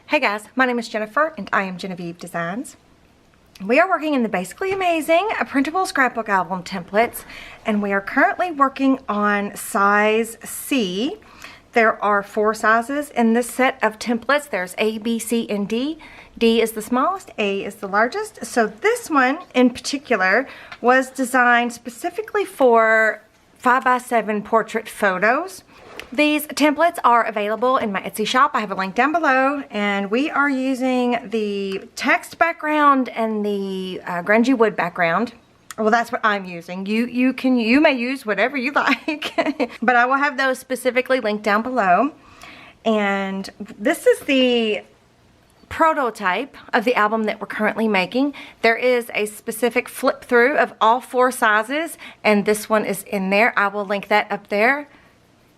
Hey guys, my name is Jennifer and I am Genevieve Designs. We are working in the Basically Amazing printable scrapbook album templates, and we are currently working on size C. There are 4 sizes in this set of templates. There's A, B, C, and D. D is the smallest, A is the largest. So this one in particular was designed specifically for 5x7 portrait photos. These templates are available in my Etsy shop. I have a link down below, and we are using the text background and the grungy wood background. Well, that's what I'm using. You may use whatever you like, but I will have those specifically linked down below. And this is the prototype of the album that we're currently making. There is a specific flip through of all 4 sizes, and this one is in there. I will link that up there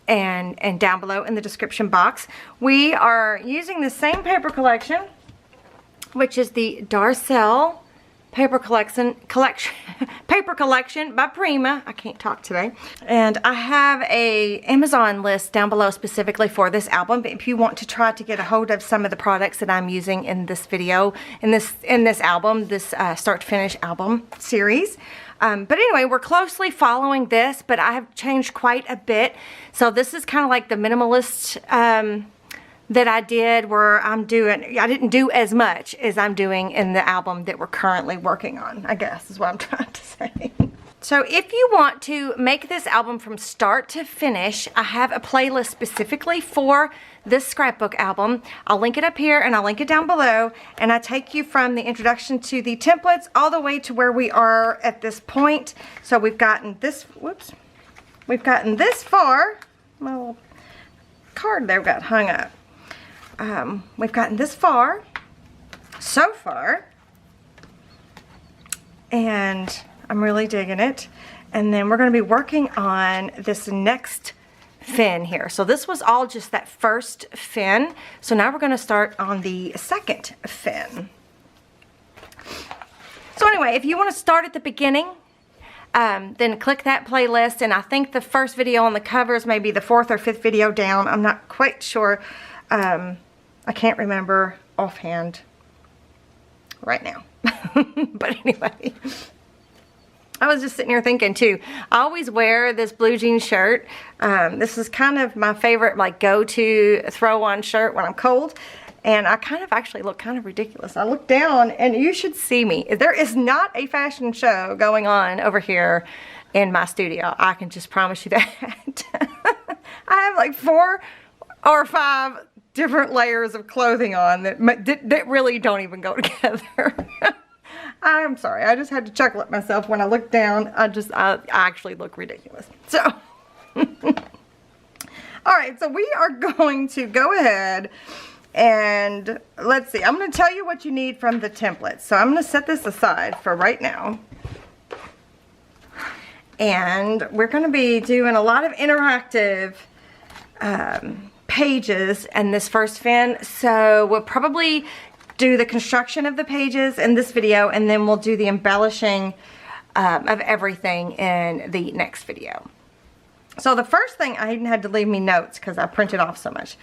and down below in the description box. We are using the same paper collection, which is the Darcelle paper collection by Prima. I can't talk today. And I have a Amazon list down below specifically for this album, but if you want to try to get a hold of some of the products that I'm using in this video, in this album, this start to finish album series. But anyway, we're closely following this, but I have changed quite a bit. So this is kind of like the minimalist that I did, where I didn't do as much as I'm doing in the album that we're currently working on, I guess is what I'm trying to say. So if you want to make this album from start to finish, I have a playlist specifically for this scrapbook album. I'll link it up here and I'll link it down below, and I take you from the introduction to the templates all the way to where we are at this point. So we've gotten this, we've gotten this far. My little card there got hung up. We've gotten this far, so far, and I'm really digging it. And then we're going to be working on this next fin here. So this was all just that first fin. So now we're going to start on the second fin. So anyway, if you want to start at the beginning, then click that playlist. And I think the first video on the covers may be the 4th or 5th video down. I'm not quite sure. I can't remember offhand right now. But anyway, I was just sitting here thinking too, I always wear this blue jean shirt. This is kind of my favorite like go-to throw on shirt when I'm cold. And I kind of actually look kind of ridiculous. I look down and you should see me. There is not a fashion show going on over here in my studio. I can just promise you that. I have like 4 or 5 different layers of clothing on that really don't even go together. I'm sorry, I just had to chuckle at myself when I looked down. I actually look ridiculous. So, alright, so we are going to go ahead and let's see. I'm going to tell you what you need from the template. So I'm going to set this aside for right now. And we're going to be doing a lot of interactive pages in this first fin. So we'll probably do the construction of the pages in this video, and then we'll do the embellishing of everything in the next video. So the first thing, I even had to leave me notes because I printed off so much.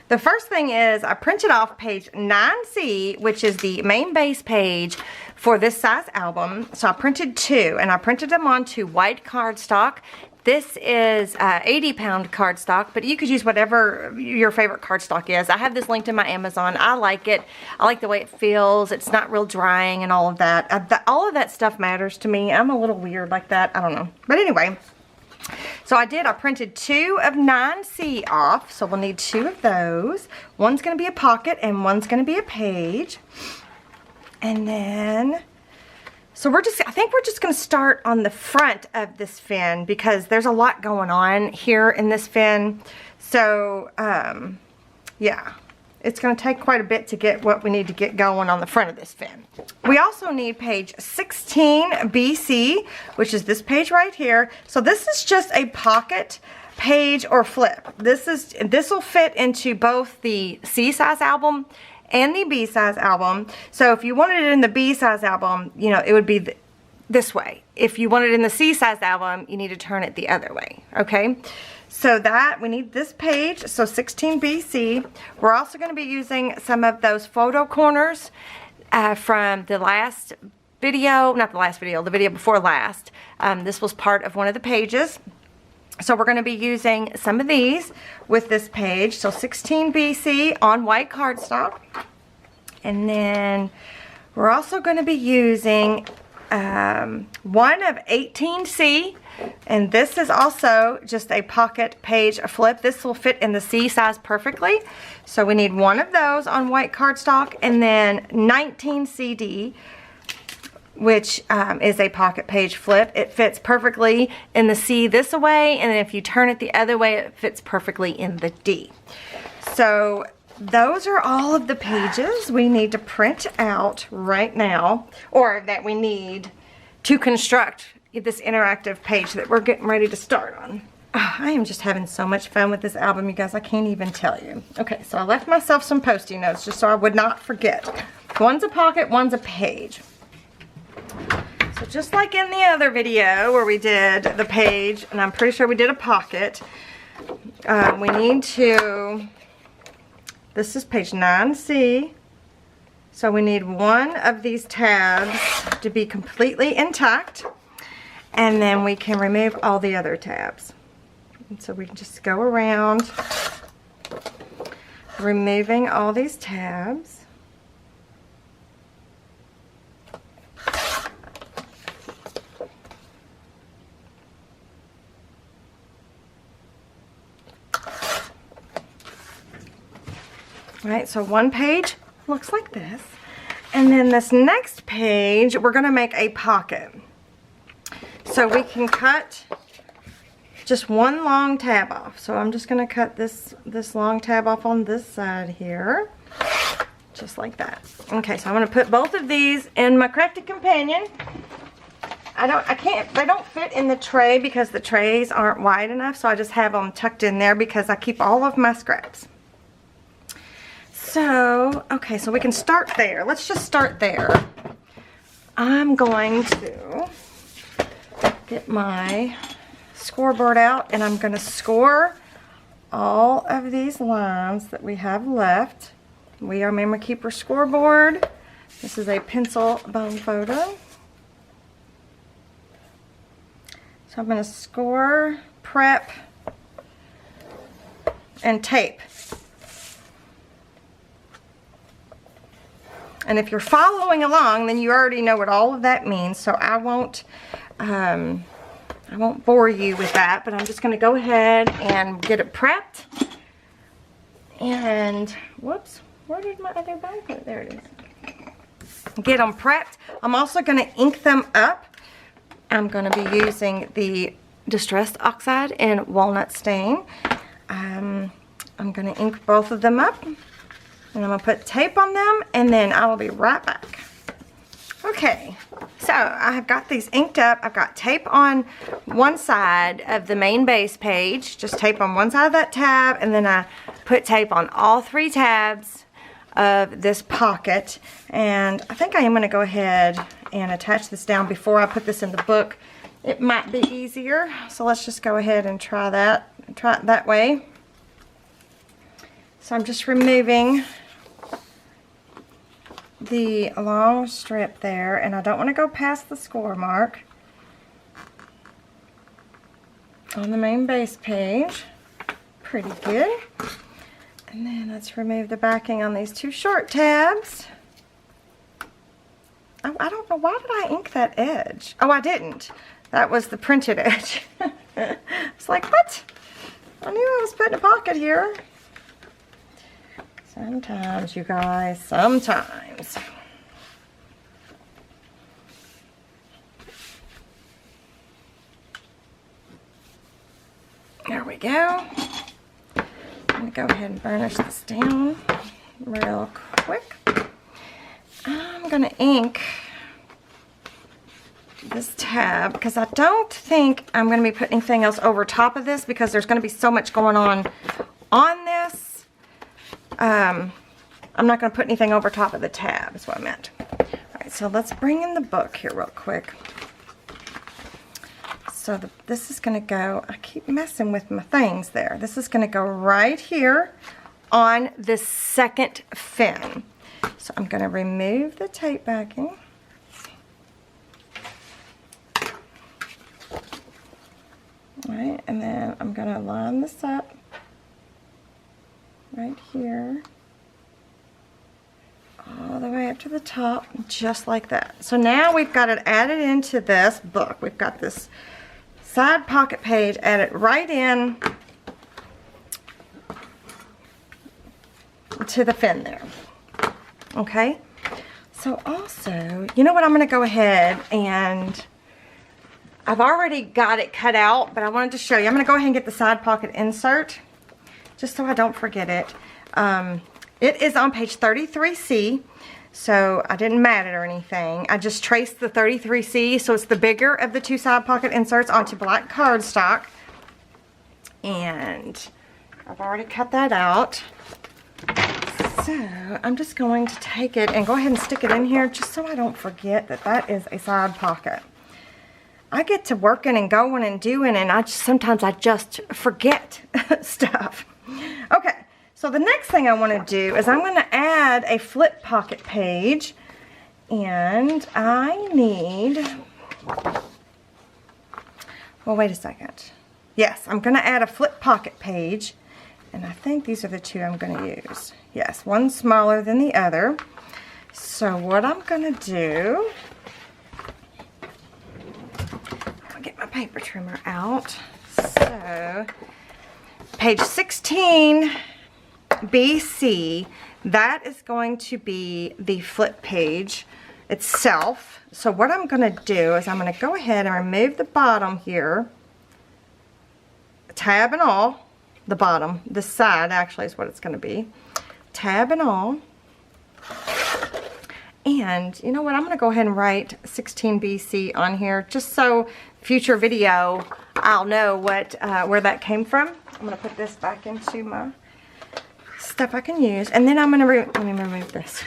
The first thing is I printed off page 9C, which is the main base page for this size album. So I printed 2, and I printed them onto white cardstock. This is 80-pound cardstock, but you could use whatever your favorite cardstock is. I have this linked in my Amazon. I like it. I like the way it feels. It's not real drying and all of that. All of that stuff matters to me. I'm a little weird like that. I don't know. But anyway, so I printed 2 of 9C off. So we'll need 2 of those. One's going to be a pocket and one's going to be a page. And then, so I think we're just going to start on the front of this fin because there's a lot going on here in this fin. So, yeah, it's going to take quite a bit to get what we need to get going on the front of this fin. We also need page 16 BC, which is this page right here. So this is just a pocket page or flip. This will fit into both the C size album and the B size album. So if you wanted it in the B size album, you know, it would be this way. If you want it in the C size album, you need to turn it the other way, okay? So that, we need this page, so 16 BC. We're also going to be using some of those photo corners from the last video, not the last video, the video before last. This was part of one of the pages. So we're going to be using some of these with this page. So 16 BC on white cardstock. And then we're also going to be using one of 18C. And this is also just a pocket page flip. This will fit in the C size perfectly. So we need one of those on white cardstock. And then 19 CD, which is a pocket page flip. It fits perfectly in the C this way, and then if you turn it the other way, it fits perfectly in the D. So those are all of the pages we need to print out right now, or that we need to construct this interactive page that we're getting ready to start on. Oh, I am just having so much fun with this album, you guys, I can't even tell you. Okay, so I left myself some Post-it notes just so I would not forget. One's a pocket, one's a page. So just like in the other video where we did the page, and I'm pretty sure we did a pocket, we need to, this is page 9C, so we need one of these tabs to be completely intact, and then we can remove all the other tabs. And so we can just go around removing all these tabs. Right, so one page looks like this, and then this next page we're going to make a pocket. So we can cut just one long tab off. So I'm just going to cut this long tab off on this side here, just like that. Okay, so I'm going to put both of these in my crafting companion. They don't fit in the tray because the trays aren't wide enough, so I just have them tucked in there because I keep all of my scraps. So, okay, so we can start there. Let's just start there. I'm going to get my scoreboard out, and I'm going to score all of these lines that we have left. We are Memory Keeper scoreboard. This is a pencil bone photo. So I'm going to score, prep, and tape. And if you're following along, then you already know what all of that means. So I won't bore you with that, but I'm just going to go ahead and get it prepped. And whoops, where did my other bone go? There it is. Get them prepped. I'm also going to ink them up. I'm going to be using the Distressed Oxide in Walnut Stain. I'm going to ink both of them up. And I'm going to put tape on them, and then I will be right back. Okay, so I have got these inked up. I've got tape on one side of the main base page, just tape on one side of that tab, and then I put tape on all three tabs of this pocket. And I think I am going to go ahead and attach this down before I put this in the book. It might be easier, so let's just go ahead and try it that way. So I'm just removing the long strip there, and I don't want to go past the score mark on the main base page. Pretty good. And then let's remove the backing on these two short tabs. Oh, I don't know, why did I ink that edge? Oh, I didn't. That was the printed edge. It's like, what? I knew I was putting a pocket here. Sometimes, you guys, sometimes. There we go. I'm going to go ahead and burnish this down real quick. I'm going to ink this tab because I don't think I'm going to be putting anything else over top of this because there's going to be so much going on this. I'm not going to put anything over top of the tab, is what I meant. Alright, so let's bring in the book here real quick. So this is going to go, I keep messing with my things there. This is going to go right here on this second fin. So I'm going to remove the tape backing. Right, and then I'm going to line this up right here all the way up to the top, just like that. So now we've got it added into this book. We've got this side pocket page added right in to the fin there. Okay, so also, you know what, I'm going to go ahead and I've already got it cut out, but I wanted to show you. I'm going to go ahead and get the side pocket insert just so I don't forget it. It is on page 33C, so I didn't mat it or anything. I just traced the 33C, so it's the bigger of the two side pocket inserts onto black cardstock. And I've already cut that out. So I'm just going to take it and go ahead and stick it in here just so I don't forget that that is a side pocket. I get to working and going and doing, and sometimes I just forget stuff. Okay. So the next thing I want to do is I'm going to add a flip pocket page, and I need, well, wait a second. Yes, I'm going to add a flip pocket page, and I think these are the two I'm going to use. Yes, one smaller than the other. So what I'm going to do, I'll get my paper trimmer out. So page 16. BC, that is going to be the flip page itself. So what I'm going to do is I'm going to go ahead and remove the bottom here, tab and all, the bottom, this side actually is what it's going to be, tab and all. And you know what, I'm going to go ahead and write 16BC on here just so future video I'll know what where that came from. I'm going to put this back into my stuff I can use, and then I'm going to let me remove this.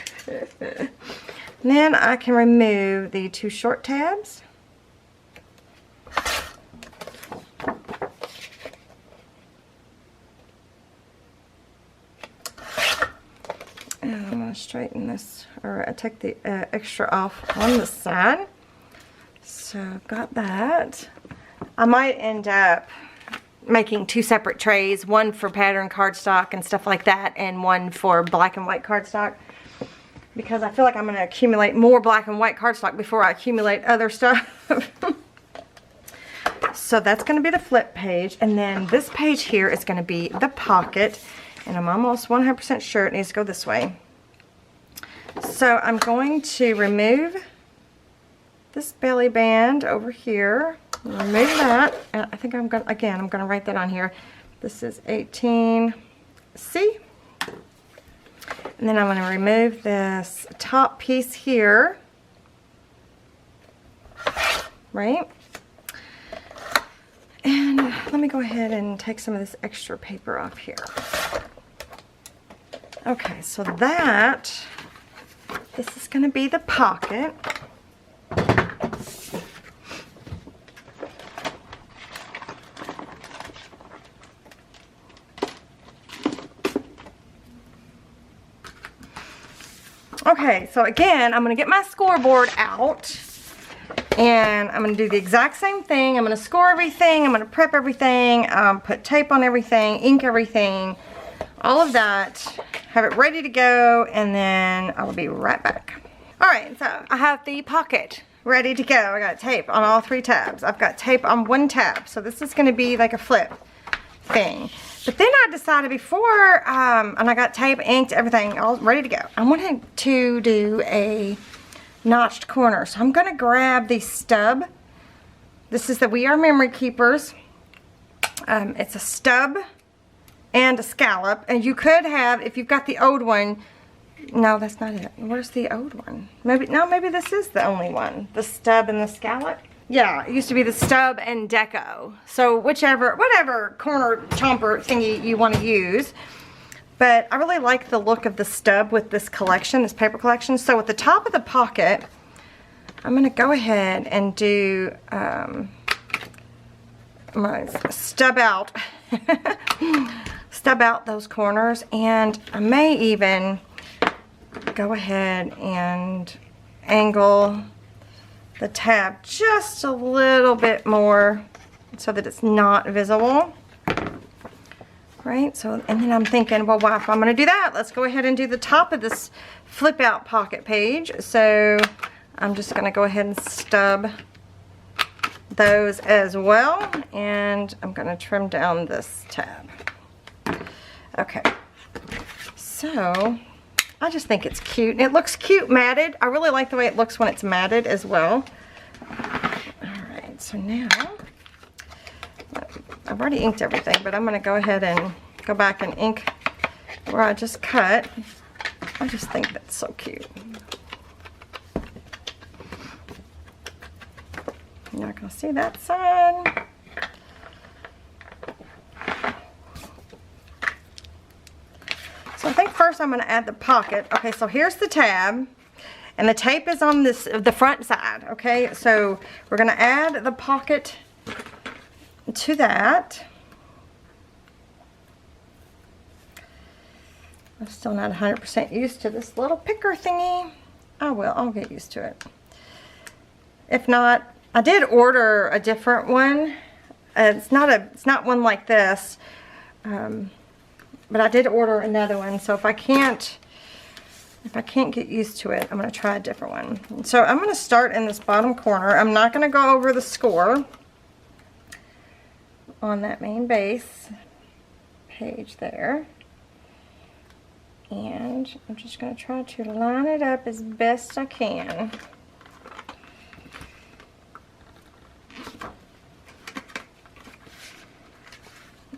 Then I can remove the two short tabs. And I'm going to straighten this, or take the extra off on the side. So I've got that. I might end up making two separate trays, one for pattern cardstock and stuff like that, and one for black and white cardstock, because I feel like I'm going to accumulate more black and white cardstock before I accumulate other stuff. So that's going to be the flip page, and then this page here is going to be the pocket, and I'm almost 100% sure it needs to go this way. So I'm going to remove this belly band over here. Remove that, and I think I'm going to write that on here. This is 18C. And then I'm going to remove this top piece here. Right? And let me go ahead and take some of this extra paper off here. Okay, so this is going to be the pocket. Okay, so again, I'm going to get my scoreboard out, and I'm going to do the exact same thing. I'm going to score everything, I'm going to prep everything, put tape on everything, ink everything, all of that, have it ready to go, and then I will be right back. Alright, so I have the pocket ready to go. I got tape on all three tabs. I've got tape on one tab, so this is going to be like a flip thing. But then I decided before, and I got tape, inked, everything, all ready to go. I wanted to do a notched corner. So I'm going to grab the stub. This is the We Are Memory Keepers. It's a stub and a scallop. And you could have, if you've got the old one, no, that's not it. Where's the old one? Maybe this is the only one. The stub and the scallop. Yeah, it used to be the stub and deco. So whatever corner chomper thingy you want to use. But I really like the look of the stub with this collection, this paper collection. So at the top of the pocket, I'm going to go ahead and do I'm gonna stub out stub out those corners, and I may even go ahead and angle the tab just a little bit more so that it's not visible. Right, so, and then I'm thinking, well, if I'm going to do that, let's go ahead and do the top of this flip out pocket page. So I'm just going to go ahead and stub those as well, and I'm going to trim down this tab. Okay, so I just think it's cute. It looks cute matted. I really like the way it looks when it's matted as well. Alright, so now I've already inked everything, but I'm going to go ahead and go back and ink where I just cut. I just think that's so cute. You're not going to see that side. So I think first I'm going to add the pocket. Okay, so here's the tab, and the tape is on the front side. Okay, so we're going to add the pocket to that. I'm still not 100% used to this little picker thingy. I'll get used to it. If not, I did order a different one. It's not one like this, but I did order another one. So if I can't get used to it, I'm going to try a different one. So I'm going to start in this bottom corner. I'm not going to go over the score on that main base page there, and I'm just going to try to line it up as best I can.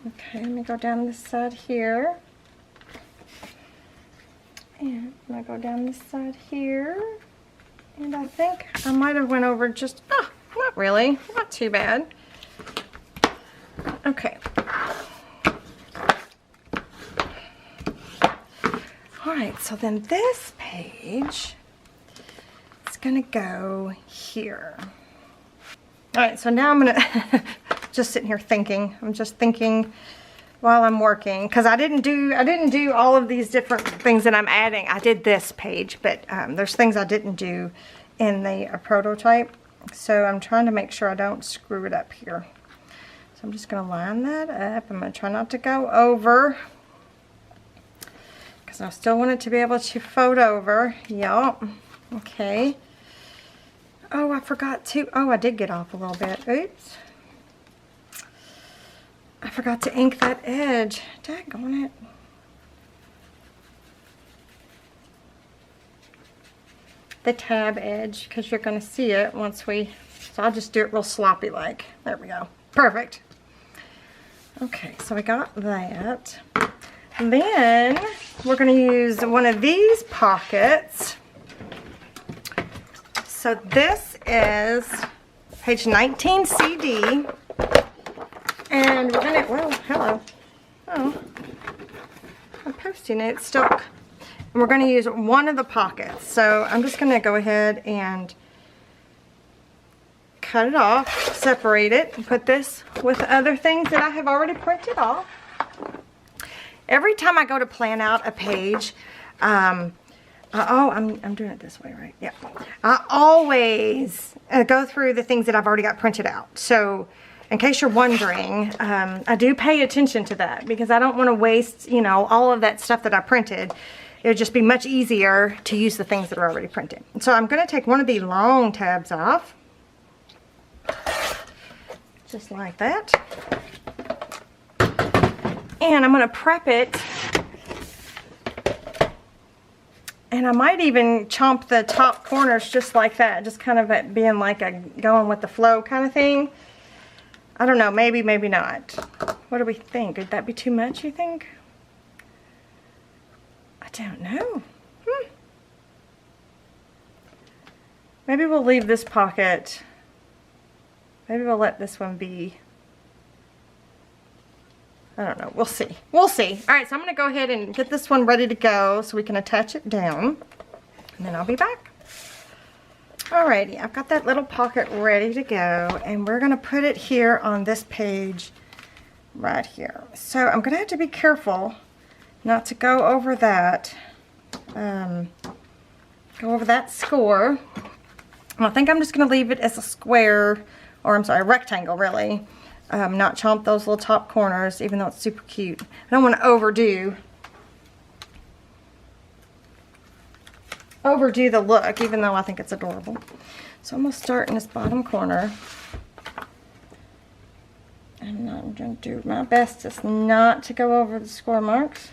Okay, let me go down this side here, and I'm going to go down this side here, and I think I might have went over just, not really, not too bad. Okay. Alright, so then this page is going to go here. Alright, so now I'm going to just sitting here thinking. I'm just thinking while I'm working, because I didn't do all of these different things that I'm adding. I did this page, but there's things I didn't do in the prototype. So I'm trying to make sure I don't screw it up here. So I'm just going to line that up. I'm going to try not to go over, because I still want it to be able to fold over. Yup. Okay. Oh, I forgot to, I did get off a little bit. Oops. I forgot to ink that edge. Daggone it. The tab edge, because you're going to see it once we, so I'll just do it real sloppy like. There we go. Perfect. Okay, so I got that. And then we're going to use one of these pockets. So this is page 19 CD. And we're going to, well, hello. Oh, my Post-it note stuck. And we're going to use one of the pockets. So I'm just going to go ahead and cut it off, separate it, and put this with other things that I have already printed off. Every time I go to plan out a page, I'm doing it this way, right? Yeah. I always go through the things that I've already got printed out. So in case you're wondering, I do pay attention to that, because I don't want to waste, you know, all of that stuff that I printed. It would just be much easier to use the things that are already printed. So I'm going to take one of the long tabs off. Just like that. And I'm going to prep it. And I might even chomp the top corners just like that. Just kind of it being like a going with the flow kind of thing. I don't know. Maybe, maybe not. What do we think? Would that be too much, you think? I don't know. Maybe we'll leave this pocket. Maybe we'll let this one be. I don't know. We'll see. We'll see. All right, so I'm going to go ahead and get this one ready to go so we can attach it down. And then I'll be back. Alrighty, I've got that little pocket ready to go, and we're going to put it here on this page right here. So I'm going to have to be careful not to go over that score. And I think I'm just going to leave it as a square, or I'm sorry, a rectangle really. Not chomp those little top corners, even though it's super cute. I don't want to overdo the look, even though I think it's adorable. So I'm going to start in this bottom corner. And I'm going to do my best just not to go over the score marks.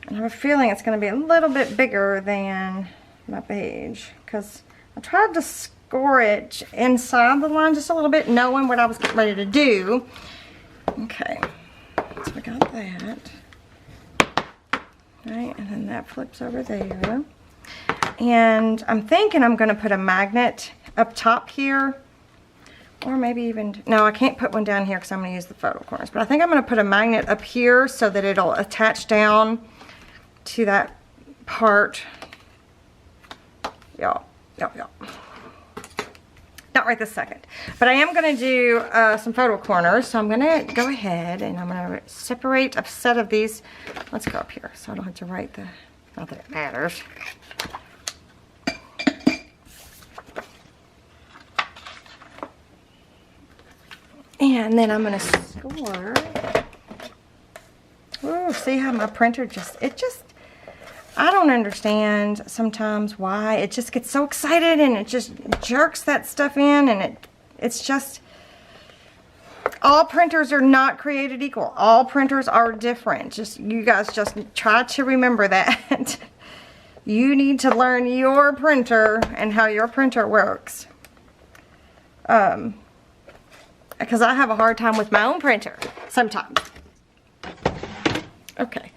And I have a feeling it's going to be a little bit bigger than my page, because I tried to score it inside the line just a little bit, knowing what I was getting ready to do. Okay, so we got that. Right, and then that flips over there. And I'm thinking I'm going to put a magnet up top here, or maybe even, no, I can't put one down here because I'm going to use the photo corners, but I think I'm going to put a magnet up here so that it'll attach down to that part. Y'all. Not right this second, but I am going to do some photo corners, so I'm going to go ahead and I'm going to separate a set of these. Let's go up here so I don't have to write the, not that it matters. And then I'm going to score. Ooh, see how my printer I don't understand sometimes why it just gets so excited and it just jerks that stuff in, and it's just, all printers are not created equal. All printers are different. Just, you guys just try to remember that. You need to learn your printer and how your printer works. Because I have a hard time with my own printer sometimes. Okay.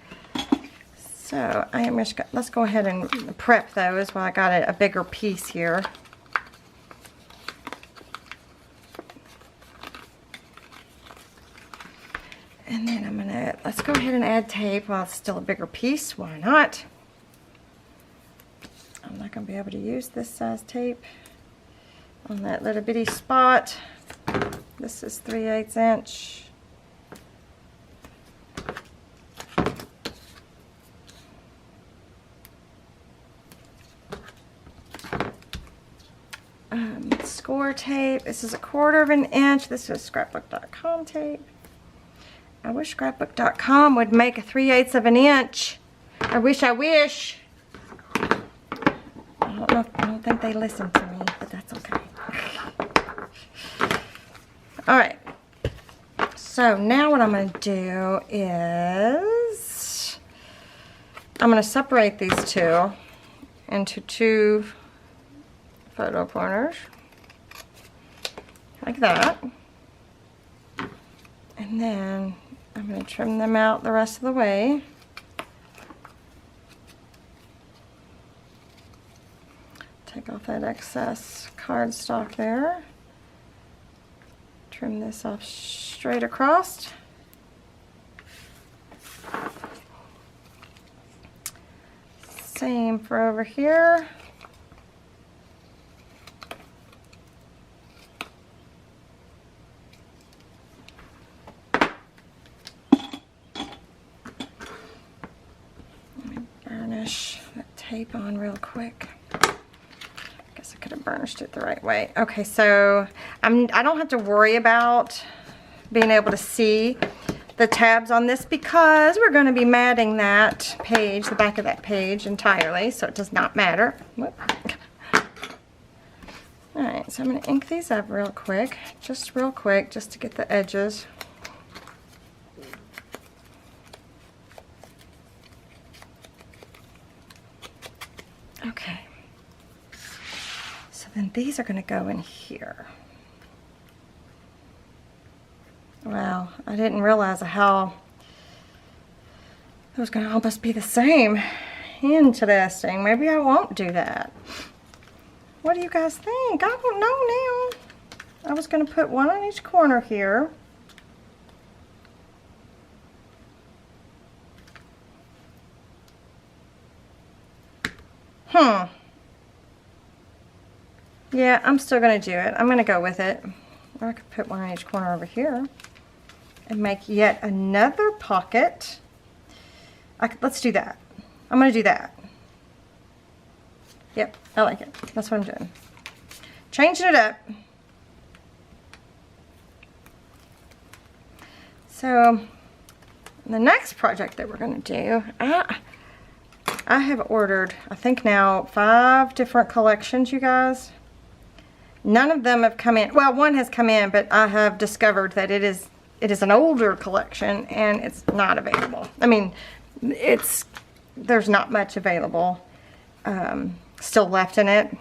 So I am just, let's go ahead and prep those while I got a bigger piece here. And then I'm gonna, let's go ahead and add tape while it's still a bigger piece. Why not? I'm not gonna be able to use this size tape on that little bitty spot. This is 3/8 inch. Score tape. This is 1/4 of an inch. This is Scrapbook.com tape. I wish Scrapbook.com would make a 3/8 of an inch. I wish. I don't think they listen to me, but that's okay. Alright. So now what I'm going to do is I'm going to separate these two into two photo corners. Like that. And then I'm going to trim them out the rest of the way. Take off that excess cardstock there. Trim this off straight across. Same for over here. Burnish that tape on real quick. Guess I could have burnished it the right way. Okay, so I don't have to worry about being able to see the tabs on this because we're going to be matting that page, the back of that page entirely, so it does not matter. Alright, so I'm going to ink these up real quick, just to get the edges. Okay, so then these are going to go in here. Wow, I didn't realize how it was going to almost be the same. Interesting. Maybe I won't do that. What do you guys think? I don't know now. I was going to put one on each corner here. Yeah, I'm still going to do it. I'm going to go with it. Or I could put one in each corner over here and make yet another pocket. Let's do that. I'm going to do that. Yep, I like it. That's what I'm doing. Changing it up. So, the next project that we're going to do, I have ordered, I think now, 5 different collections, you guys. None of them have come in. Well, one has come in, but I have discovered that it is an older collection and it's not available. I mean, there's not much available still left in it.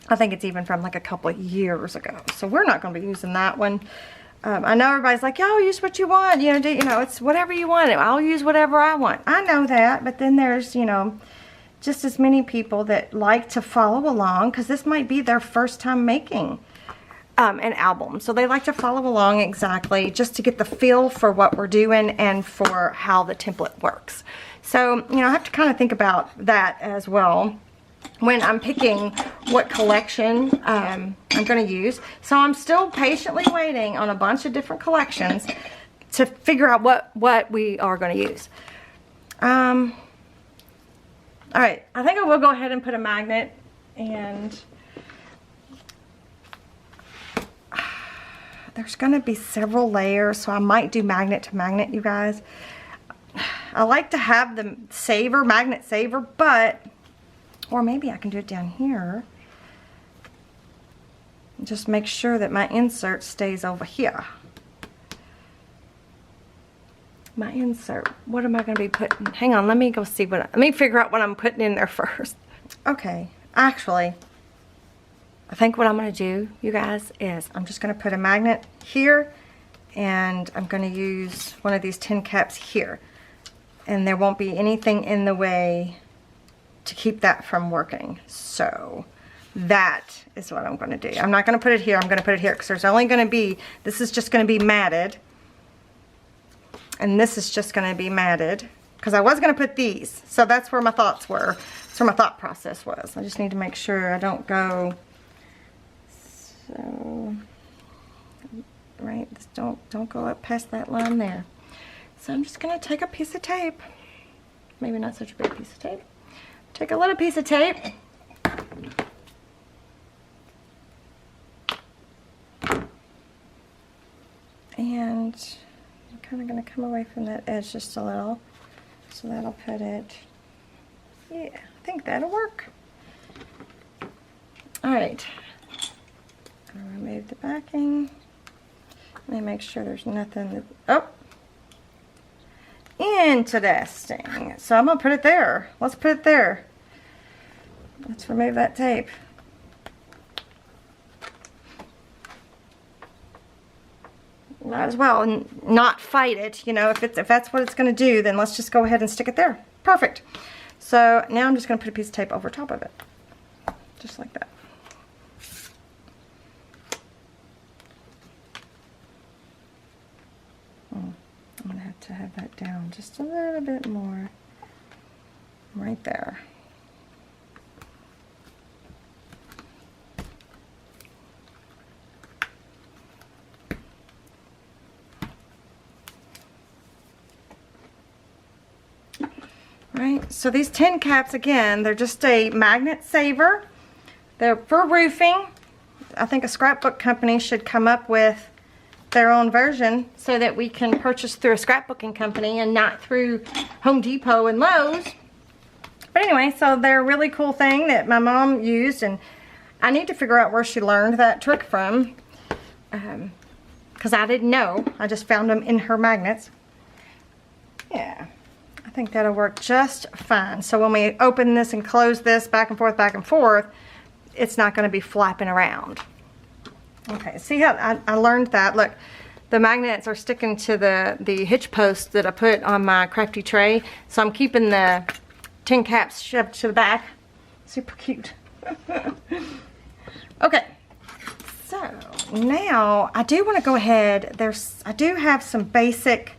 I think it's even from like a couple of years ago. So we're not going to be using that one. I know everybody's like, "Oh, use what you want." You know, it's whatever you want. I'll use whatever I want. I know that, but then there's, you know, just as many people that like to follow along because this might be their first time making an album. So they like to follow along exactly just to get the feel for what we're doing and for how the template works. So, you know, I have to kind of think about that as well when I'm picking what collection I'm going to use. So I'm still patiently waiting on a bunch of different collections to figure out what we are going to use. Alright, I think I will go ahead and put a magnet, and there's going to be several layers, so I might do magnet to magnet, you guys. I like to have the magnet saver, but, or maybe I can do it down here. Just make sure that my insert stays over here. My insert, what am I going to be putting? Hang on, let me go see let me figure out what I'm putting in there first. Okay, actually, I think what I'm going to do, you guys, is I'm just going to put a magnet here, and I'm going to use one of these tin caps here. And there won't be anything in the way to keep that from working. So that is what I'm going to do. I'm not going to put it here. I'm going to put it here because there's only going to be, this is just going to be matted. And this is just going to be matted because I was going to put these. So that's where my thoughts were. That's where my thought process was. I just need to make sure I don't go, so, right, just don't go up past that line there. So I'm just going to take a piece of tape. Maybe not such a big piece of tape. Take a little piece of tape. And I'm kind of going to come away from that edge just a little. So that'll put it, yeah, I think that'll work. Alright. I'll remove the backing. Let me make sure there's nothing that, oh! Interesting. So I'm going to put it there. Let's put it there. Let's remove that tape. Might as well not fight it. You know, if that's what it's going to do, then let's just go ahead and stick it there. Perfect. So now I'm just going to put a piece of tape over top of it. Just like that. I'm going to have to have that down just a little bit more. Right there. Right, so these tin caps, again, they're just a magnet saver. They're for roofing. I think a scrapbook company should come up with their own version so that we can purchase through a scrapbooking company and not through Home Depot and Lowe's. But anyway, so they're a really cool thing that my mom used, and I need to figure out where she learned that trick from, because I didn't know. I just found them in her magnets. Yeah, I think that'll work just fine. So when we open this and close this back and forth, it's not going to be flapping around. Okay, see how I learned that? Look, the magnets are sticking to the hitch post that I put on my crafty tray. So I'm keeping the tin caps shoved to the back. Super cute. Okay, so now I do want to go ahead. I do have some basic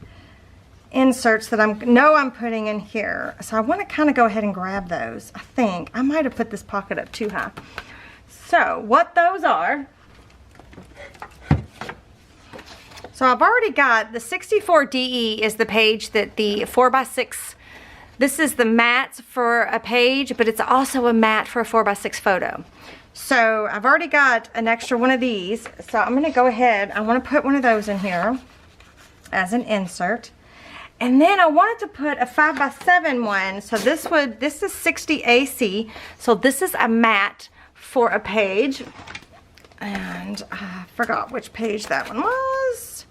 inserts that I'm putting in here. So I want to kind of go ahead and grab those. I think I might have put this pocket up too high. So what those are, so I've already got the 64DE is the page that the 4x6, this is the mats for a page, but it's also a mat for a 4x6 photo. So I've already got an extra one of these. So I'm gonna go ahead, I wanna put one of those in here as an insert. And then I wanted to put a 5x7 one. So this is 60 AC. So this is a mat for a page. And I forgot which page that one was.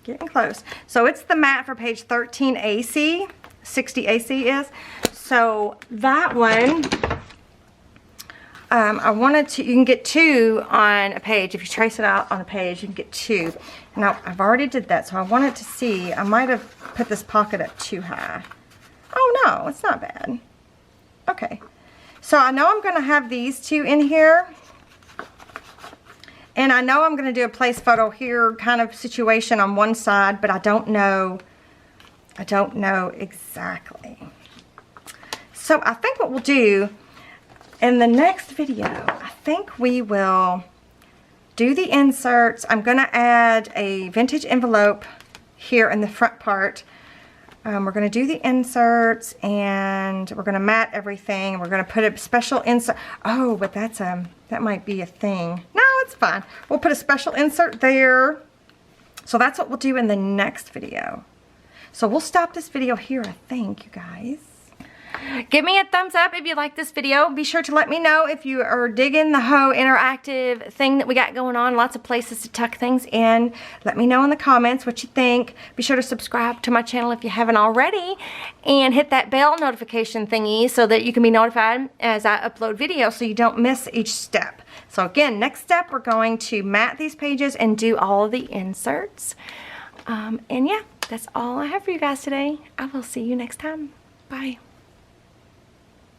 Getting close. So it's the mat for page 13 AC. 60 AC is. So that one, I wanted to, you can get 2 on a page. If you trace it out on a page, you can get 2. Now, I've already did that, so I wanted to see, I might have put this pocket up too high. Oh no, it's not bad. Okay. So I know I'm gonna have these 2 in here. And I know I'm gonna do a place photo here kind of situation on one side, but I don't know exactly. So I think what we'll do, in the next video, I think we will do the inserts. I'm gonna add a vintage envelope here in the front part. We're gonna do the inserts and we're gonna mat everything. We're gonna put a special insert. Oh, but that's that might be a thing. No, it's fine. We'll put a special insert there. So that's what we'll do in the next video. So we'll stop this video here, I think, you guys. Give me a thumbs up if you like this video. Be sure to let me know if you are digging the whole interactive thing that we got going on. Lots of places to tuck things in. Let me know in the comments what you think. Be sure to subscribe to my channel if you haven't already. And hit that bell notification thingy so that you can be notified as I upload videos so you don't miss each step. So again, next step, we're going to mat these pages and do all of the inserts. And yeah, that's all I have for you guys today. I will see you next time. Bye.